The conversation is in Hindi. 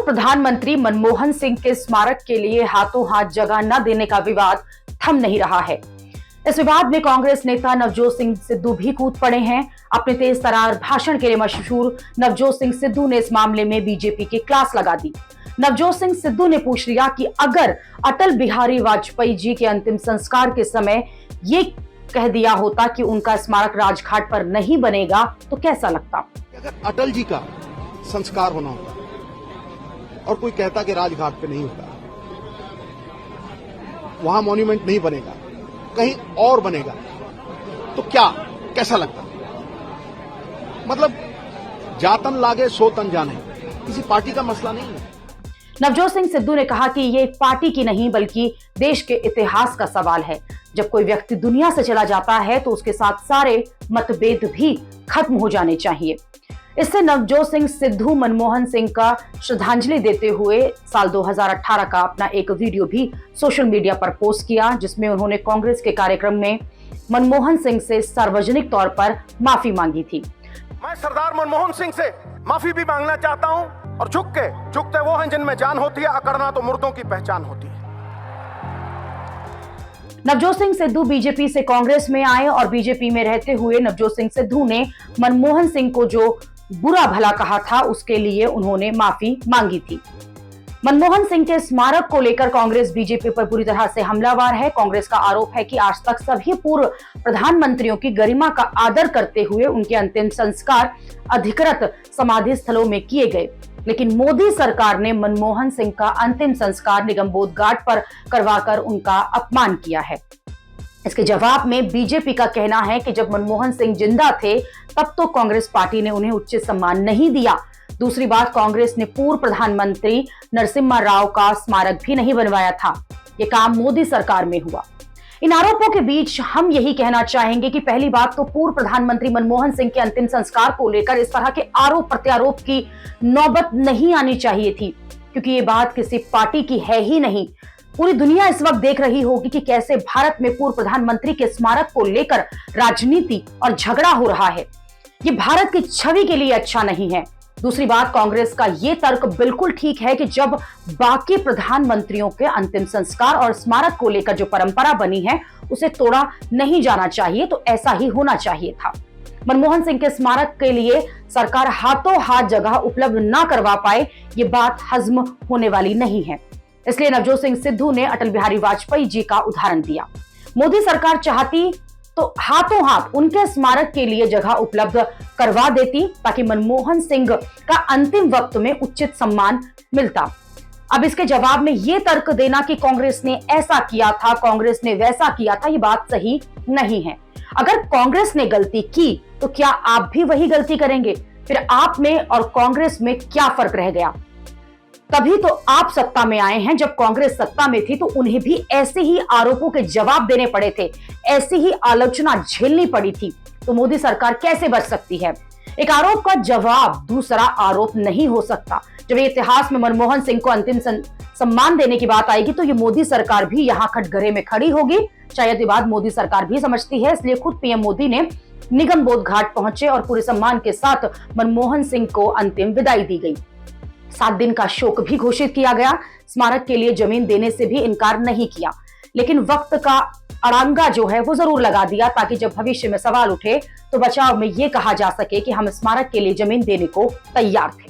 प्रधानमंत्री मनमोहन सिंह के स्मारक के लिए हाथों हाथ जगह न देने का विवाद थम नहीं रहा है। इस विवाद में कांग्रेस नेता नवजोत सिंह सिद्धू भी कूद पड़े हैं। अपने तेज तरार भाषण के लिए मशहूर नवजोत सिंह सिद्धू ने इस मामले में बीजेपी की क्लास लगा दी। नवजोत सिंह सिद्धू ने पूछ लिया कि अगर अटल बिहारी वाजपेयी जी के अंतिम संस्कार के समय ये कह दिया होता कि उनका स्मारक राजघाट पर नहीं बनेगा तो कैसा लगता। अगर अटल जी का संस्कार होना होता और कोई कहता कि राजघाट पे नहीं होगा, वहां मॉन्यूमेंट नहीं बनेगा, कहीं और बनेगा, तो कैसा लगता। मतलब जातन लागे सो तन जाने, किसी पार्टी का मसला नहीं है। नवजोत सिंह सिद्धू ने कहा कि ये एक पार्टी की नहीं बल्कि देश के इतिहास का सवाल है। जब कोई व्यक्ति दुनिया से चला जाता है तो उसके साथ सारे मतभेद भी खत्म हो जाने चाहिए। इससे नवजोत सिंह सिद्धू मनमोहन सिंह का श्रद्धांजलि देते हुए साल 2018 का अपना एक वीडियो भी सोशल मीडिया पर पोस्ट किया, जिसमें उन्होंने कांग्रेस के कार्यक्रम में मनमोहन सिंह से सार्वजनिक तौर पर माफी मांगी थी। मैं सरदार मनमोहन सिंह से माफी भी मांगना चाहता हूं और झुकते वो हैं जिनमें जान होती है, अकड़ना तो मुर्दों की पहचान होती है। नवजोत सिंह सिद्धू बीजेपी से कांग्रेस में आए और बीजेपी में रहते हुए नवजोत सिंह सिद्धू ने मनमोहन सिंह को जो बुरा भला कहा था उसके लिए उन्होंने माफी मांगी थी। मनमोहन सिंह के स्मारक को लेकर कांग्रेस बीजेपी पर पूरी तरह से हमलावर है। कांग्रेस का आरोप है कि आज तक सभी पूर्व प्रधानमंत्रियों की गरिमा का आदर करते हुए उनके अंतिम संस्कार अधिकृत समाधि स्थलों में किए गए, लेकिन मोदी सरकार ने मनमोहन सिंह का अंतिम संस्कार निगमबोध घाट पर करवाकर उनका अपमान किया है। इसके जवाब में बीजेपी का कहना है कि जब मनमोहन सिंह जिंदा थे तब तो कांग्रेस पार्टी ने उन्हें उचित सम्मान नहीं दिया। दूसरी बात, कांग्रेस ने पूर्व प्रधानमंत्री नरसिम्हा राव का स्मारक भी नहीं बनवाया था। ये काम मोदी सरकार में हुआ। इन आरोपों के बीच हम यही कहना चाहेंगे कि पहली बात तो पूर्व प्रधानमंत्री मनमोहन सिंह के अंतिम संस्कार को लेकर इस तरह के आरोप प्रत्यारोप की नौबत नहीं आनी चाहिए थी, क्योंकि ये बात किसी पार्टी की है ही नहीं। पूरी दुनिया इस वक्त देख रही होगी कि कैसे भारत में पूर्व प्रधानमंत्री के स्मारक को लेकर राजनीति और झगड़ा हो रहा है। ये भारत की छवि के लिए अच्छा नहीं है। दूसरी बात, कांग्रेस का ये तर्क बिल्कुल ठीक है कि जब बाकी प्रधानमंत्रियों के अंतिम संस्कार और स्मारक को लेकर जो परंपरा बनी है उसे तोड़ा नहीं जाना चाहिए, तो ऐसा ही होना चाहिए था। मनमोहन सिंह के स्मारक के लिए सरकार हाथों हाथ जगह उपलब्ध ना करवा पाए, ये बात हजम होने वाली नहीं है। इसलिए नवजोत सिंह सिद्धू ने अटल बिहारी वाजपेयी जी का उदाहरण दिया। मोदी सरकार चाहती तो हाथों हाथ उनके स्मारक के लिए जगह उपलब्ध करवा देती, ताकि मनमोहन सिंह का अंतिम वक्त में उचित सम्मान मिलता। अब इसके जवाब में यह तर्क देना कि कांग्रेस ने ऐसा किया था, कांग्रेस ने वैसा किया था, ये बात सही नहीं है। अगर कांग्रेस ने गलती की तो क्या आप भी वही गलती करेंगे? फिर आप में और कांग्रेस में क्या फर्क रह गया? तभी तो आप सत्ता में आए हैं। जब कांग्रेस सत्ता में थी तो उन्हें भी ऐसे ही आरोपों के जवाब देने पड़े थे, ऐसी ही आलोचना झेलनी पड़ी थी। तो मोदी सरकार कैसे बच सकती है? एक आरोप का जवाब दूसरा आरोप नहीं हो सकता। जब इतिहास में मनमोहन सिंह को अंतिम सम्मान देने की बात आएगी तो ये मोदी सरकार भी यहाँ कटघरे में खड़ी होगी। शायद ये बात मोदी सरकार भी समझती है, इसलिए खुद पीएम मोदी ने निगमबोध घाट पहुंचे और पूरे सम्मान के साथ मनमोहन सिंह को अंतिम विदाई दी गई। 7 दिन का शोक भी घोषित किया गया। स्मारक के लिए जमीन देने से भी इनकार नहीं किया, लेकिन वक्त का अड़ंगा जो है वो जरूर लगा दिया, ताकि जब भविष्य में सवाल उठे तो बचाव में ये कहा जा सके कि हम स्मारक के लिए जमीन देने को तैयार थे।